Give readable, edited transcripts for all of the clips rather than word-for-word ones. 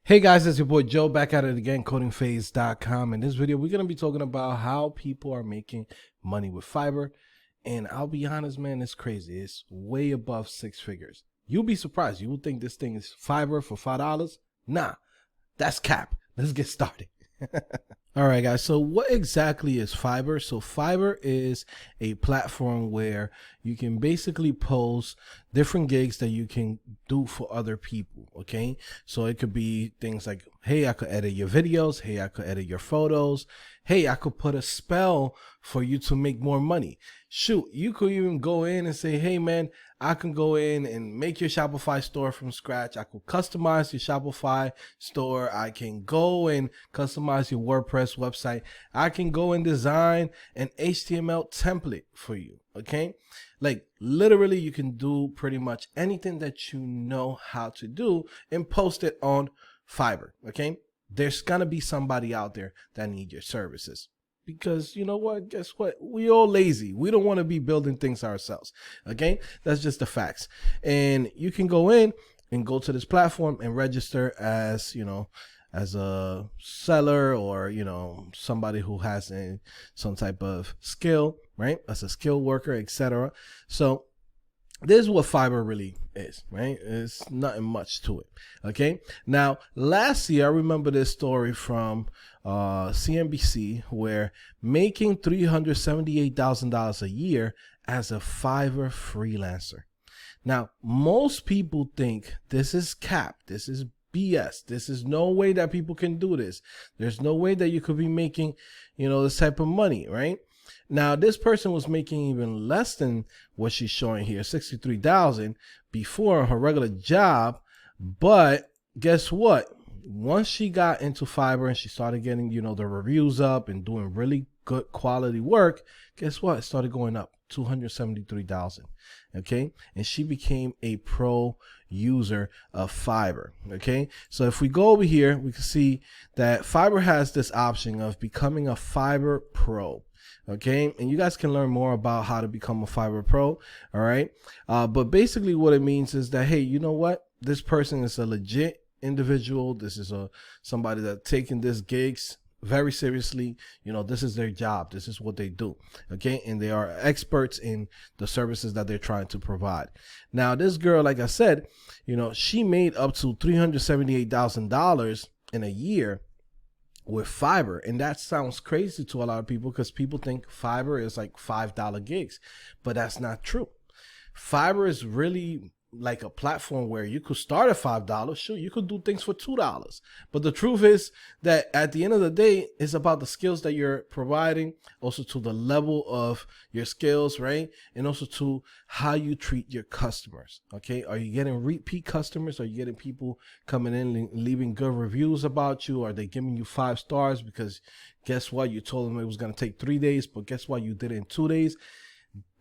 Hey guys, it's your boy Joe back at it again, CodingPhase.com. In this video, we're going to be talking about how people are making money with Fiverr. And I'll be honest, man, it's crazy. It's way above six figures. You'll be surprised. You would think this thing is Fiverr for $5. Nah, that's cap. Let's get started. All right, guys. So what exactly is Fiverr? So Fiverr is a platform where you can basically post different gigs that you can do for other people. Okay. So it could be things like, hey, I could edit your videos. Hey, I could edit your photos. Hey, I could put a spell for you to make more money. Shoot, you could even go in and say, hey, man, I can go in and make your Shopify store from scratch. I could customize your Shopify store. I can go and customize your WordPress website. I can go and design an HTML template for you. Okay. Like literally you can do pretty much anything that you know how to do and post it on Fiverr. Okay. There's gonna be somebody out there that need your services. Because you know what? Guess what? We all lazy. We don't want to be building things ourselves. Okay, that's just the facts. And you can go in and go to this platform and register as as a seller or somebody who has some type of skill, right? As a skilled worker, etc. So this is what Fiverr really is, right? It's nothing much to it. Okay. Now, last year, I remember this story from CNBC where making $378,000 a year as a Fiverr freelancer. Now, most people think this is cap. This is BS. This is no way that people can do this. There's no way that you could be making, this type of money, right? Now, this person was making even less than what she's showing here, $63,000 before her regular job. But guess what? Once she got into Fiverr and she started getting, the reviews up and doing really good quality work, guess what? It started going up, $273,000. Okay. And she became a pro user of Fiverr. Okay. So if we go over here, we can see that Fiverr has this option of becoming a Fiverr Pro. Okay, and you guys can learn more about how to become a Fiverr Pro. All right, but basically what it means is that, hey, you know what? This person is a legit individual. This is somebody that's taking this gigs very seriously. This is their job. This is what they do. Okay, and they are experts in the services that they're trying to provide. Now, this girl, like I said, she made up to $378,000 in a year with Fiverr. And that sounds crazy to a lot of people because people think Fiverr is like $5 gigs, but that's not true. Fiverr is really like a platform where you could start at $5. Sure, you could do things for $2. But the truth is that at the end of the day, it's about the skills that you're providing, also to the level of your skills, right? And also to how you treat your customers. Okay. Are you getting repeat customers? Are you getting people coming in and leaving good reviews about you? Are they giving you 5 stars because guess what? You told them it was going to take 3 days, but guess what? You did it in 2 days.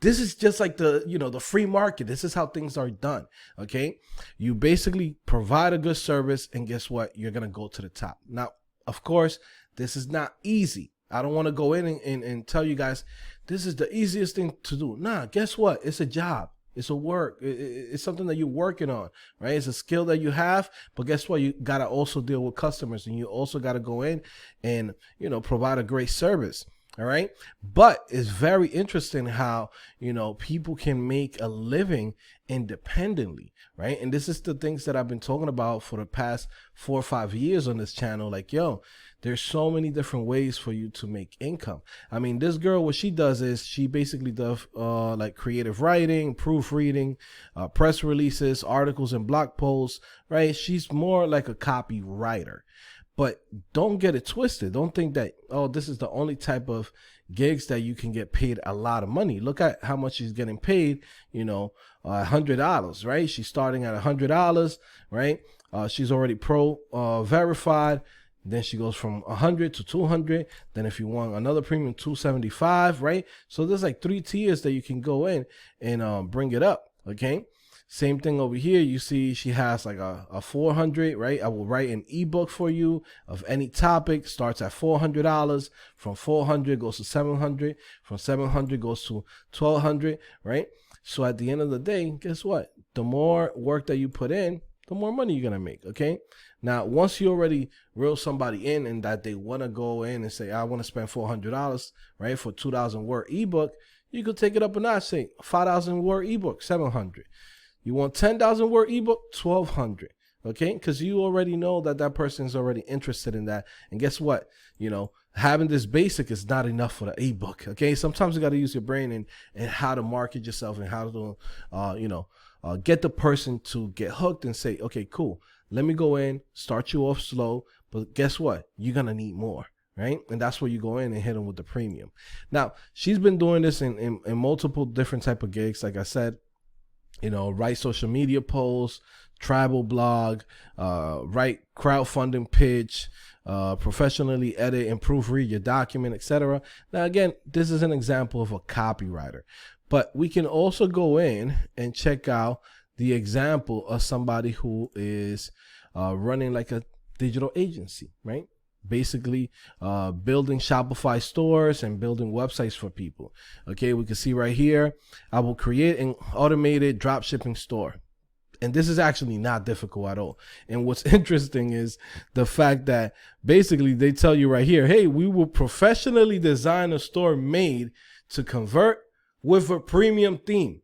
This is just like the free market. This is how things are done. Okay. You basically provide a good service and guess what? You're going to go to the top. Now, of course, this is not easy. I don't want to go in and tell you guys, this is the easiest thing to do. Nah, guess what? It's a job. It's a work. It's something that you're working on, right? It's a skill that you have, but guess what? You got to also deal with customers and you also got to go in and, provide a great service. All right. But it's very interesting how, people can make a living independently. Right. And this is the things that I've been talking about for the past 4 or 5 years on this channel. Like, there's so many different ways for you to make income. I mean, this girl, what she does is she basically does like creative writing, proofreading, press releases, articles and blog posts. Right. She's more like a copywriter. But don't get it twisted. Don't think that, this is the only type of gigs that you can get paid a lot of money. Look at how much she's getting paid, $100, right? She's starting at $100, right? She's already pro verified. Then she goes from 100 to 200. Then if you want another premium, 275, right? So there's like 3 tiers that you can go in and bring it up, okay? Same thing over here. You see she has like a 400, right? I will write an ebook for you of any topic. Starts at $400. From 400 goes to 700. From 700 goes to 1200, right? So at the end of the day, guess what? The more work that you put in, the more money you're going to make, okay? Now, once you already reel somebody in and that they want to go in and say, I want to spend $400, right, for 2,000 word ebook, you could take it up a notch, say 5,000 word ebook, 700. You want 10,000 word ebook, 1,200. Okay, because you already know that that person is already interested in that. And guess what? You know, having this basic is not enough for the ebook. Okay, sometimes you got to use your brain and how to market yourself and how to, get the person to get hooked and say, okay, cool. Let me go in, start you off slow. But guess what? You're going to need more. Right. And that's where you go in and hit them with the premium. Now, she's been doing this in multiple different type of gigs. Like I said, you know, write social media posts, travel blog, write crowdfunding pitch, professionally edit and proofread your document, etc. Now, again, this is an example of a copywriter, but we can also go in and check out the example of somebody who is running like a digital agency, right? Basically building Shopify stores and building websites for people. Okay, we can see right here, I will create an automated drop shipping store. And this is actually not difficult at all. And what's interesting is the fact that basically they tell you right here, hey, we will professionally design a store made to convert with a premium theme.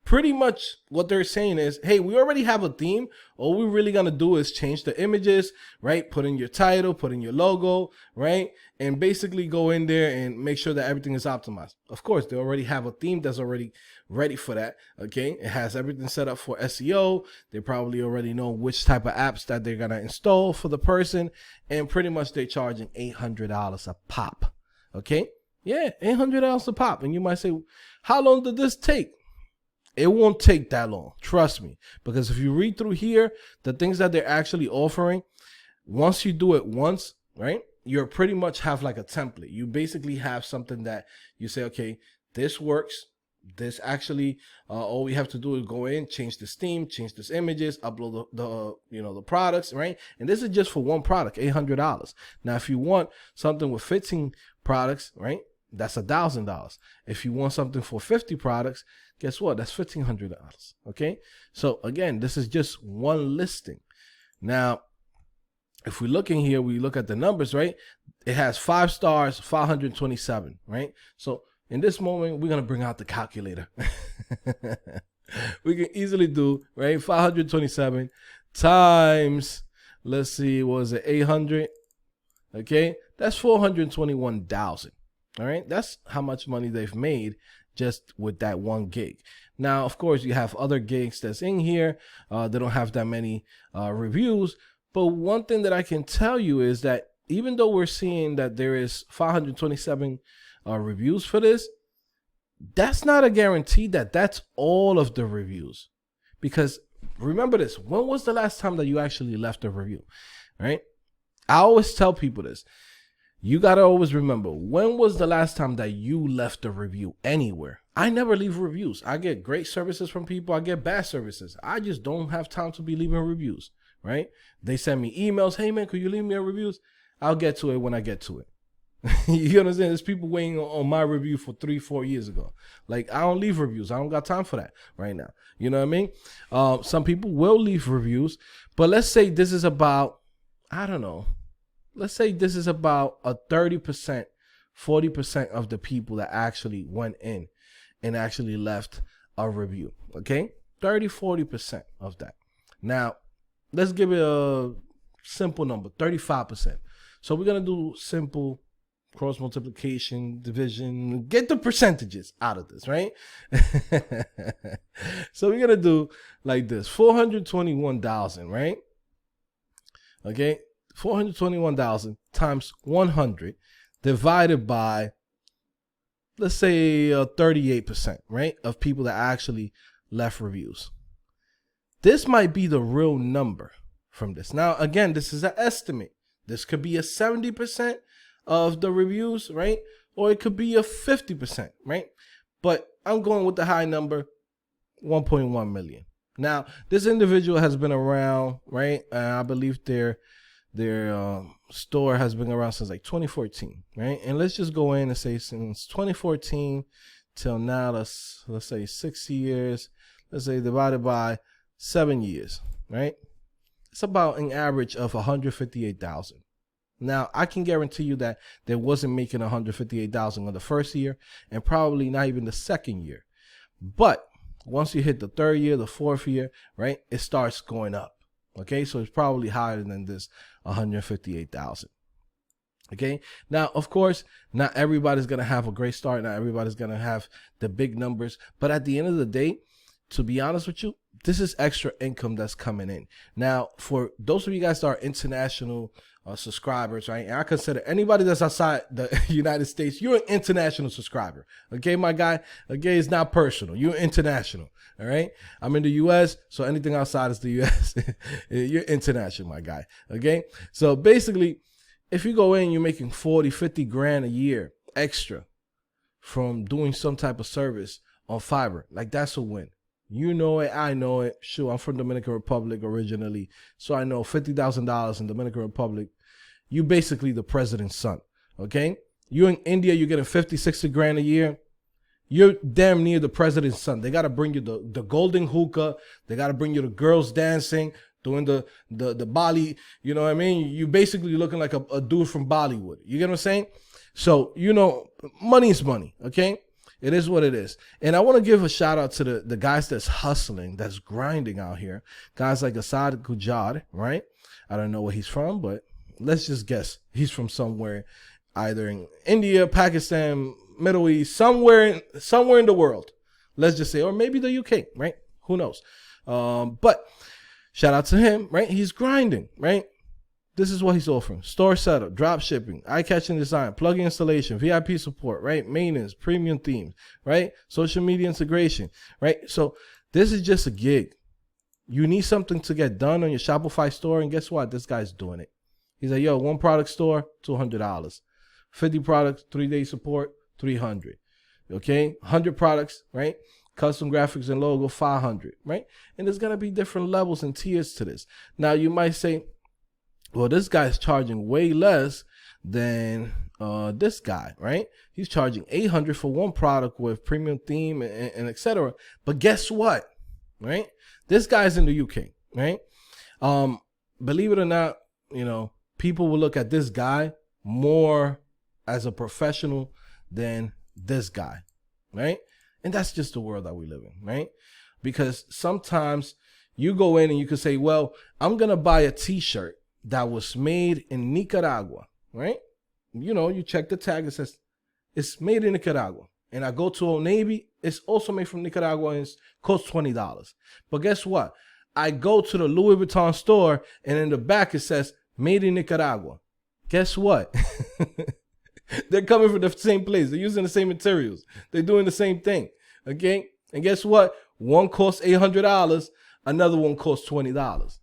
Pretty much what they're saying is, hey, we already have a theme. All we're really going to do is change the images, right? Put in your title, put in your logo, right? And basically go in there and make sure that everything is optimized. Of course, they already have a theme that's already ready for that, okay? It has everything set up for SEO. They probably already know which type of apps that they're going to install for the person. And pretty much they're charging $800 a pop, okay? Yeah, $800 a pop. And you might say, how long did this take? It won't take that long, trust me, because if you read through here, the things that they're actually offering, once you do it once, right, you're pretty much have like a template. You basically have something that you say, okay, this works. This actually, all we have to do is go in, change this theme, change this images, upload the products, right? And this is just for one product, $800. Now, if you want something with 15 products, right, that's $1,000. If you want something for 50 products, guess what? That's $1,500. Okay. So again, this is just one listing. Now, if we look in here, we look at the numbers, right? It has 5 stars, 527, right? So in this moment, we're going to bring out the calculator. We can easily do, right? 527 times, let's see, what was it? 800. Okay. That's 421,000. All right. That's how much money they've made just with that one gig. Now, of course, you have other gigs that's in here. They don't have that many reviews. But one thing that I can tell you is that even though we're seeing that there is 527 reviews for this, that's not a guarantee that that's all of the reviews. Because remember this, when was the last time that you actually left a review, right? I always tell people this. You got to always remember, when was the last time that you left a review anywhere? I never leave reviews. I get great services from people. I get bad services. I just don't have time to be leaving reviews, right? They send me emails. Hey, man, could you leave me a reviews? I'll get to it when I get to it. You understand? There's people waiting on my review for 3-4 years ago. Like, I don't leave reviews. I don't got time for that right now. You know what I mean? Some people will leave reviews, but let's say this is about, I don't know. Let's say this is about a 30%, 40% of the people that actually went in and actually left a review. Okay? 30-40% of that. Now, let's give it a simple number, 35%. So we're going to do simple cross multiplication, division, get the percentages out of this, right? So we're going to do like this, 421,000, right? Okay? 421,000 times 100 divided by, let's say, 38%, right, of people that actually left reviews. This might be the real number from this. Now, again, this is an estimate. This could be a 70% of the reviews, right? Or it could be a 50%, right? But I'm going with the high number, 1.1 million. Now, this individual has been around, right? I believe their store has been around since like 2014, right? And let's just go in and say since 2014 till now, let's say 6 years, let's say divided by 7 years, right? it's about an average of 158,000. Now, I can guarantee you that they wasn't making 158,000 on the first year and probably not even the second year. But once you hit the third year, the fourth year, right, it starts going up. Okay, so it's probably higher than this 158,000. Okay, now, of course, not everybody's going to have a great start. Not everybody's going to have the big numbers. But at the end of the day, to be honest with you, this is extra income that's coming in. Now, for those of you guys that are international subscribers, right? And I consider anybody that's outside the United States, you're an international subscriber. Okay, my guy? Okay, it's not personal. You're international. All right. I'm in the US, so anything outside is the US. You're international, my guy. Okay. So basically, if you go in, you're making 40, 50 grand a year extra from doing some type of service on Fiverr. Like, that's a win. You know it, I know it. Sure, I'm from Dominican Republic originally, so I know $50,000 in Dominican Republic. You basically the president's son, okay? You in India, you're getting 50, 60 grand a year. You're damn near the president's son. They got to bring you the golden hookah. They got to bring you the girls dancing, doing the Bali, you know what I mean? You basically looking like a dude from Bollywood. You get what I'm saying? So, you know, money is money, okay? It is what it is. And I want to give a shout out to the guys that's hustling, that's grinding out here. Guys like Asad Gujar, right? I don't know where he's from, but let's just guess. He's from somewhere, either in India, Pakistan, Middle East, somewhere in the world. Let's just say, or maybe the UK, right? Who knows? But shout out to him, right? He's grinding, right? This is what he's offering: store setup, drop shipping, eye-catching design, plugin installation, VIP support, right? Maintenance, premium themes, right? Social media integration, right? So this is just a gig. You need something to get done on your Shopify store, and guess what? This guy's doing it. He's like, yo, one product store, $200. 50 products, 3-day support, $300. Okay? 100 products, right? Custom graphics and logo, $500, right? And there's going to be different levels and tiers to this. Now, you might say, well, this guy's charging way less than this guy, right? He's charging $800 for one product with premium theme and etc. But guess what, right? This guy's in the UK, right? Believe it or not, you know, people will look at this guy more as a professional than this guy, right? And that's just the world that we live in, right? Because sometimes you go in and you can say, well, I'm going to buy a t-shirt that was made in Nicaragua, right? You know, you check the tag, it says it's made in Nicaragua. And I go to Old Navy, it's also made from Nicaragua and it costs $20. But guess what? I go to the Louis Vuitton store and in the back it says made in Nicaragua. Guess what? They're coming from the same place. They're using the same materials. They're doing the same thing. Okay? And guess what? One costs $800, another one costs $20.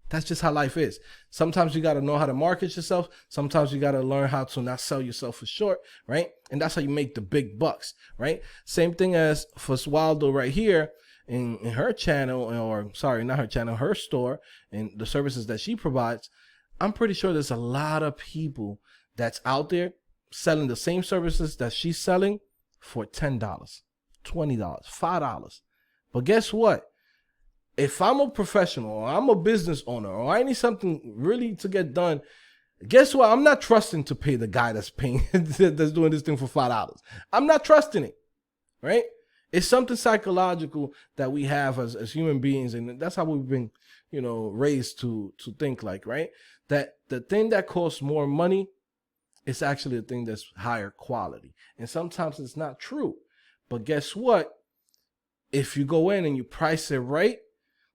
That's just how life is. Sometimes you got to know how to market yourself. Sometimes you got to learn how to not sell yourself for short, right? And that's how you make the big bucks, right? Same thing as for Swaldo right here in her channel, or sorry, not her channel, her store and the services that she provides. I'm pretty sure there's a lot of people that's out there selling the same services that she's selling for $10, $20, $5. But guess what? If I'm a professional or I'm a business owner or I need something really to get done, guess what? I'm not trusting to pay the guy that's paying, that's doing this thing for $5. I'm not trusting it, right? It's something psychological that we have as human beings. And that's how we've been, you know, raised to think like, right? That the thing that costs more money is actually a thing that's higher quality. And sometimes it's not true. But guess what? If you go in and you price it right,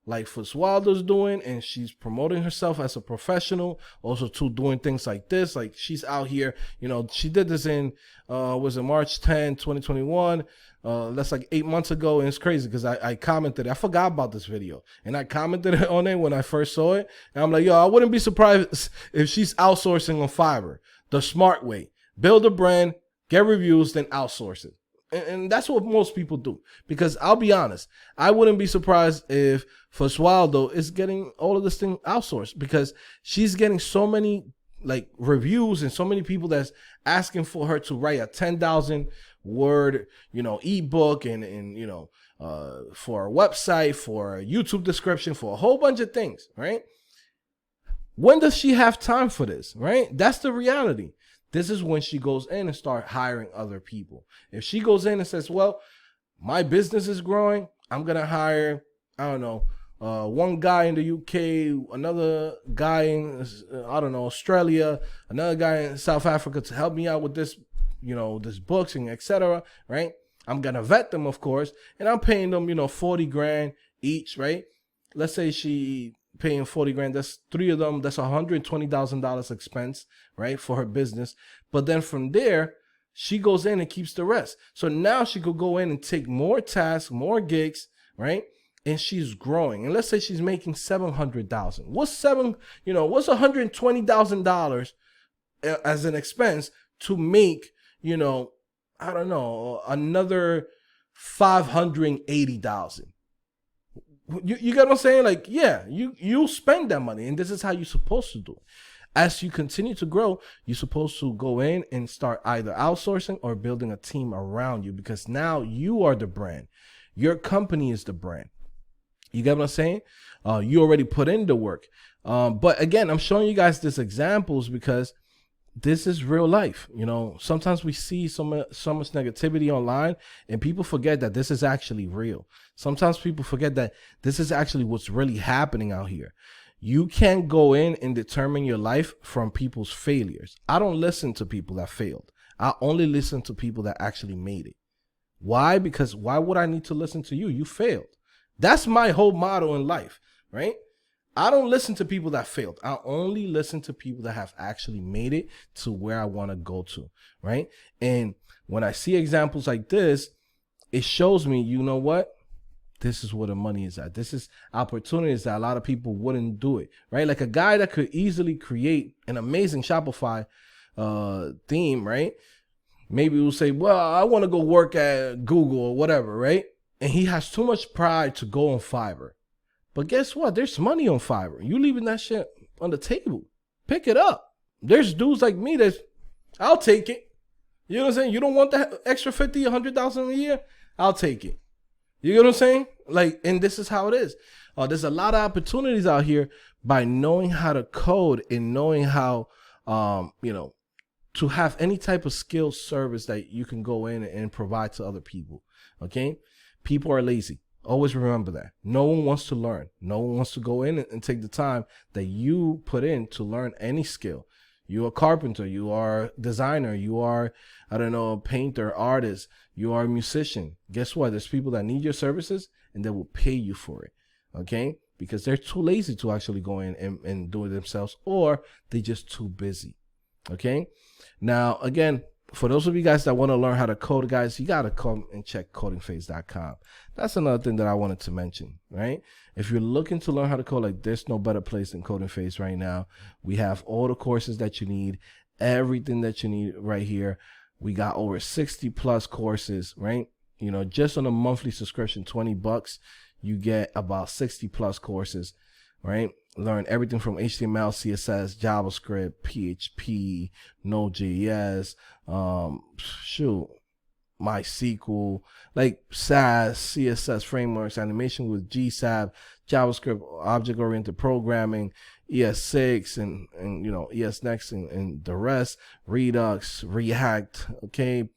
like Foswaldo's doing, and she's promoting herself as a professional, also too doing things like this, like she's out here, you know, she did this in, was it March 10, 2021, that's like 8 months ago, and it's crazy because I commented, I forgot about this video, and I commented on it when I first saw it, and I'm like, yo, I wouldn't be surprised if she's outsourcing on Fiverr, the smart way, build a brand, get reviews, then outsource it. And that's what most people do. Because I'll be honest, I wouldn't be surprised if Foswaldo is getting all of this thing outsourced, because she's getting so many like reviews and so many people that's asking for her to write a 10,000 word, you know, ebook and you know, for a website, for a YouTube description, for a whole bunch of things, right? When does she have time for this, right? That's the reality. This is when she goes in and start hiring other people. If she goes in and says, well, my business is growing, I'm going to hire, I don't know, one guy in the UK, another guy in, I don't know, Australia, another guy in South Africa to help me out with this, this books and etc. Right? I'm going to vet them, of course, and I'm paying them, 40 grand each, right? Let's say she paying 40 grand. That's three of them. That's $120,000 expense, right? For her business. But then from there, she goes in and keeps the rest. So now she could go in and take more tasks, more gigs, right? And she's growing. And let's say she's making $700,000. What's $120,000 as an expense to make, I don't know, another $580,000. You get what I'm saying? Like, yeah, you spend that money, and this is how you're supposed to do it. As you continue to grow, you're supposed to go in and start either outsourcing or building a team around you, because now you are the brand. Your company is the brand. You get what I'm saying? You already put in the work. But again, I'm showing you guys these examples because this is real life. Sometimes we see so much negativity online, and people forget that this is actually real. Sometimes people forget that this is actually what's really happening out here. You can't go in and determine your life from people's failures. I don't listen to people that failed. I only listen to people that actually made it. Why? Because why would I need to listen to you? You failed. That's my whole motto in life, right? I don't listen to people that failed. I only listen to people that have actually made it to where I want to go to, right? And when I see examples like this, it shows me, you know what? This is where the money is at. This is opportunities that a lot of people wouldn't do it, right? Like a guy that could easily create an amazing Shopify theme, right? Maybe we'll say, well, I want to go work at Google or whatever, right? And he has too much pride to go on Fiverr. But guess what? There's money on Fiverr. You leaving that shit on the table. Pick it up. There's dudes like me I'll take it. You know what I'm saying? You don't want that extra 50, 100,000 a year? I'll take it. You get what I'm saying? Like, and this is how it is. There's a lot of opportunities out here by knowing how to code and knowing how, to have any type of skill service that you can go in and provide to other people. Okay? People are lazy. Always remember that. No one wants to learn. No one wants to go in and take the time that you put in to learn any skill. You're a carpenter. You are a designer. You are, I don't know, a painter, artist. You are a musician. Guess what? There's people that need your services and they will pay you for it. Okay? Because they're too lazy to actually go in and do it themselves, or they're just too busy. Okay? Now, again, for those of you guys that want to learn how to code, guys, you got to come and check CodingPhase.com. That's another thing that I wanted to mention, right? If you're looking to learn how to code, like, there's no better place than CodingPhase right now. We have all the courses that you need, everything that you need right here. We got over 60 plus courses, right? Just on a monthly subscription, $20, you get about 60 plus courses, right? Learn everything from HTML, CSS, JavaScript, PHP, Node.js, MySQL, like SAS, CSS frameworks, animation with GSAP, JavaScript, object-oriented programming, ES6, and ES-Next, and the rest, Redux, React, okay,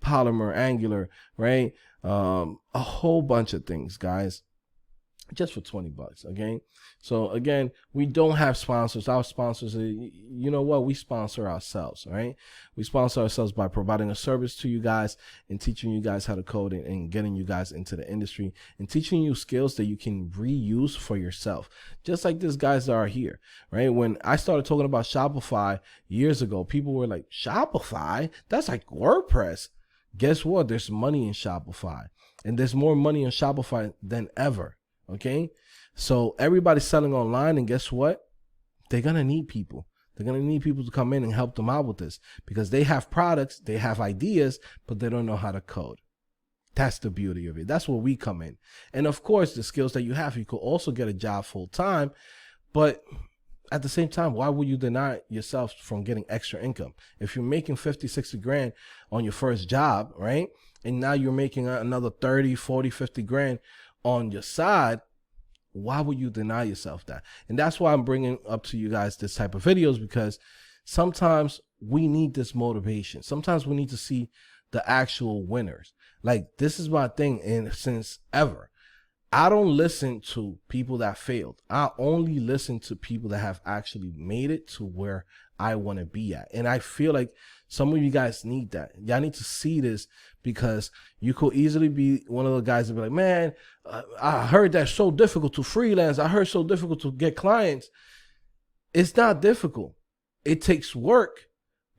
Polymer, Angular, right? A whole bunch of things, guys, just for $20, okay? So again, we don't have sponsors. Our sponsors, you know what? We sponsor ourselves, right? We sponsor ourselves by providing a service to you guys and teaching you guys how to code and getting you guys into the industry and teaching you skills that you can reuse for yourself. Just like these guys that are here, right? When I started talking about Shopify years ago, people were like, Shopify? That's like WordPress. Guess what? There's money in Shopify, and there's more money in Shopify than ever. Okay, so everybody's selling online, and guess what? They're gonna need people. They're gonna need people to come in and help them out with this, because they have products, they have ideas, but they don't know how to code. That's the beauty of it. That's where we come in. And of course, the skills that you have, you could also get a job full time, but at the same time, why would you deny yourself from getting extra income? If you're making 50, 60 grand on your first job, right? And now you're making another 30, 40, 50 grand on your side, Why would you deny yourself that? And that's why I'm bringing up to you guys this type of videos, because sometimes we need this motivation. Sometimes we need to see the actual winners. Like, this is my thing, and since ever, I don't listen to people that failed. I only listen to people that have actually made it to where I want to be at. And I feel like some of you guys need that. Y'all need to see this, because you could easily be one of the guys that be like, man, I heard that's so difficult to freelance. I heard so difficult to get clients. It's not difficult. It takes work,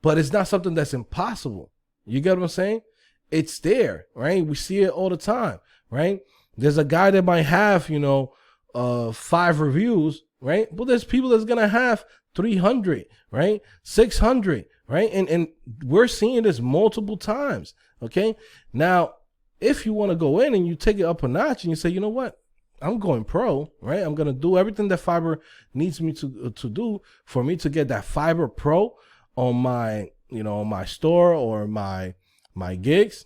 but it's not something that's impossible. You get what I'm saying? It's there, right? We see it all the time, right? There's a guy that might have, 5 reviews, right? But there's people that's going to have 300, right? 600, right? And we're seeing this multiple times, okay? Now, if you want to go in and you take it up a notch and you say, you know what? I'm going pro, right? I'm going to do everything that Fiverr needs me to do for me to get that Fiverr Pro on my, on my store or my gigs.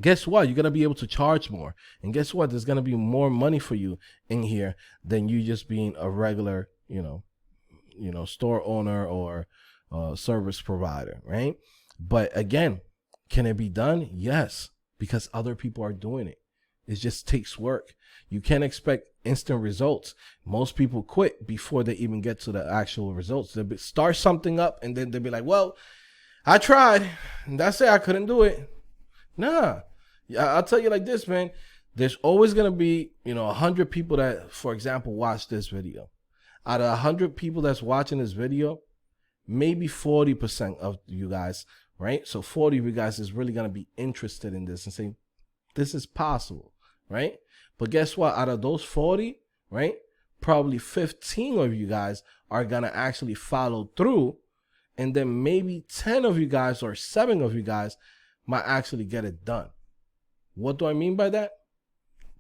Guess what? You're going to be able to charge more. And guess what? There's going to be more money for you in here than you just being a regular, store owner or service provider, right? But again, can it be done? Yes, because other people are doing it. It just takes work. You can't expect instant results. Most people quit before they even get to the actual results. They'll start something up and then they'll be like, well, I tried. And that's it. I couldn't do it. Nah. I'll tell you like this, man. There's always going to be, 100 people that, for example, watch this video. Out of 100 people that's watching this video, maybe 40% of you guys, right? So 40 of you guys is really going to be interested in this and say, this is possible, right? But guess what? Out of those 40, right, probably 15 of you guys are going to actually follow through. And then maybe 10 of you guys or 7 of you guys might actually get it done. What do I mean by that?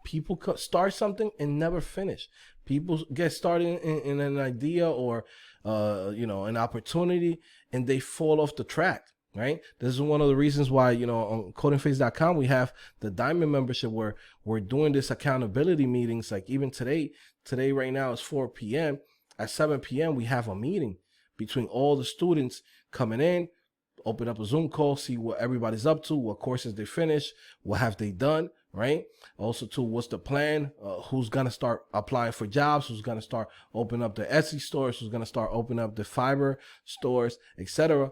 People start something and never finish. People get started in an idea or, an opportunity, and they fall off the track, right? This is one of the reasons why, on CodingPhase.com, we have the Diamond membership where we're doing this accountability meetings. Like even today right now is 4 p.m. At 7 p.m., we have a meeting between all the students coming in, open up a Zoom call, see what everybody's up to, what courses they finished, what have they done, right? Also, too, what's the plan? Who's going to start applying for jobs? Who's going to start opening up the Etsy stores? Who's going to start opening up the Fiverr stores, etc.?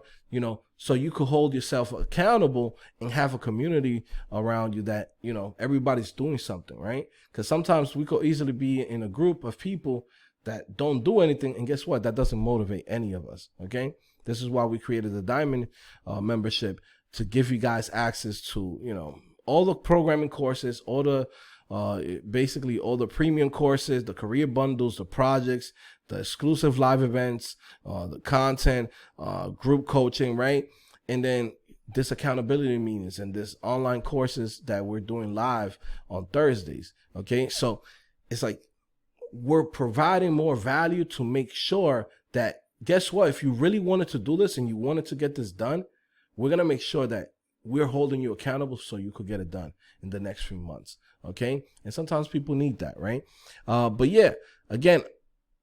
So you could hold yourself accountable and have a community around you that, everybody's doing something, right? Because sometimes we could easily be in a group of people that don't do anything. And guess what? That doesn't motivate any of us, okay? This is why we created the Diamond membership, to give you guys access to, all the programming courses, all the basically all the premium courses, the career bundles, the projects, the exclusive live events, the content, group coaching, right? And then this accountability meetings and this online courses that we're doing live on Thursdays. Okay. So it's like we're providing more value to make sure that, guess what? If you really wanted to do this and you wanted to get this done, we're going to make sure that we're holding you accountable so you could get it done in the next few months. Okay. And sometimes people need that, right? But yeah, again,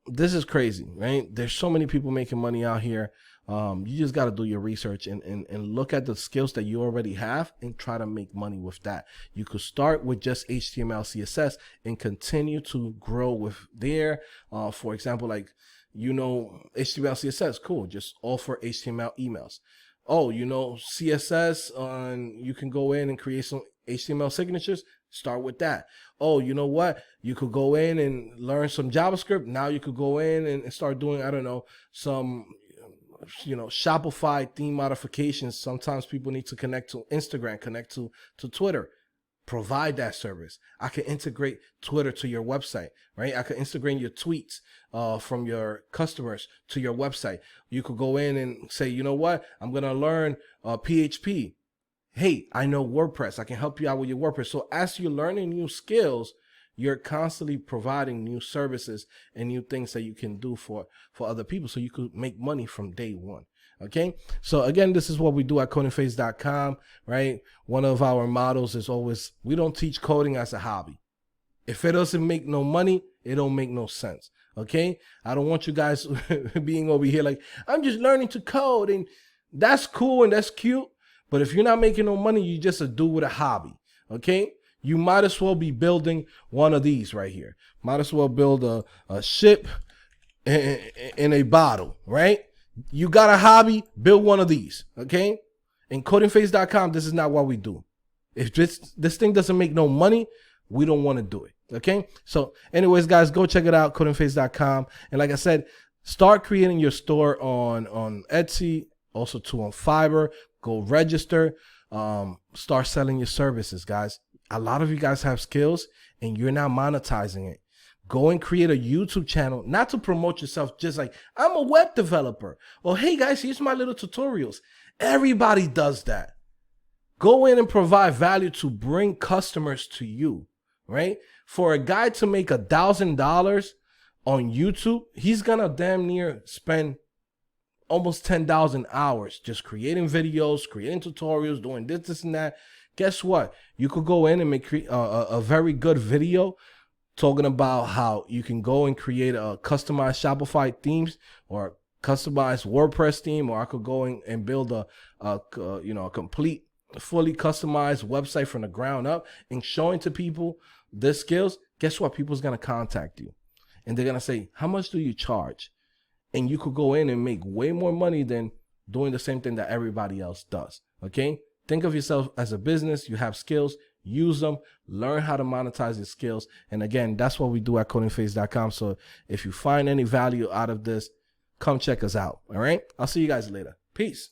this is crazy, right? There's so many people making money out here. You just got to do your research and look at the skills that you already have and try to make money with that. You could start with just HTML, CSS and continue to grow with there. For example, like, HTML, CSS, cool. Just offer HTML emails. Oh, CSS, you can go in and create some HTML signatures. Start with that. Oh, you know what? You could go in and learn some JavaScript. Now you could go in and start doing, some, Shopify theme modifications. Sometimes people need to connect to Instagram, connect to Twitter. Provide that service. I can integrate Twitter to your website, right? I can integrate your tweets from your customers to your website. You could go in and say, you know what? I'm going to learn PHP. Hey, I know WordPress. I can help you out with your WordPress. So as you're learning new skills, you're constantly providing new services and new things that you can do for other people so you could make money from day one. Okay, so again, this is what we do at CodingPhase.com, right? One of our mottos is always, we don't teach coding as a hobby. If it doesn't make no money, It don't make no sense. Okay, I don't want you guys being over here like, I'm just learning to code, and that's cool and that's cute. But if you're not making no money, you just a dude with a hobby. Okay, you might as well be building one of these right here. Might as well build a ship in a bottle, right? You got a hobby, build one of these. Okay, in CodingPhase.com, this is not what we do. If this thing doesn't make no money, we don't want to do it. Okay, so anyways, guys, go check it out, CodingPhase.com. And like I said, start creating your store on Etsy, also too on Fiverr. Go register, start selling your services, guys. A lot of you guys have skills and you're not monetizing it. Go and create a YouTube channel, not to promote yourself, just like, I'm a web developer. Well, hey guys, here's my little tutorials. Everybody does that. Go in and provide value to bring customers to you, right? For a guy to make $1,000 on YouTube, he's gonna damn near spend almost 10,000 hours just creating videos, creating tutorials, doing this and that. Guess what? You could go in and make a very good video talking about how you can go and create a customized Shopify themes or customized WordPress theme, or I could go in and build a complete, fully customized website from the ground up and showing to people the skills. Guess what? People's gonna contact you and they're gonna say, how much do you charge? And you could go in and make way more money than doing the same thing that everybody else does. Okay? Think of yourself as a business. You have skills, use them, learn how to monetize your skills. And again, that's what we do at CodingPhase.com. So if you find any value out of this, come check us out. All right? I'll see you guys later. Peace.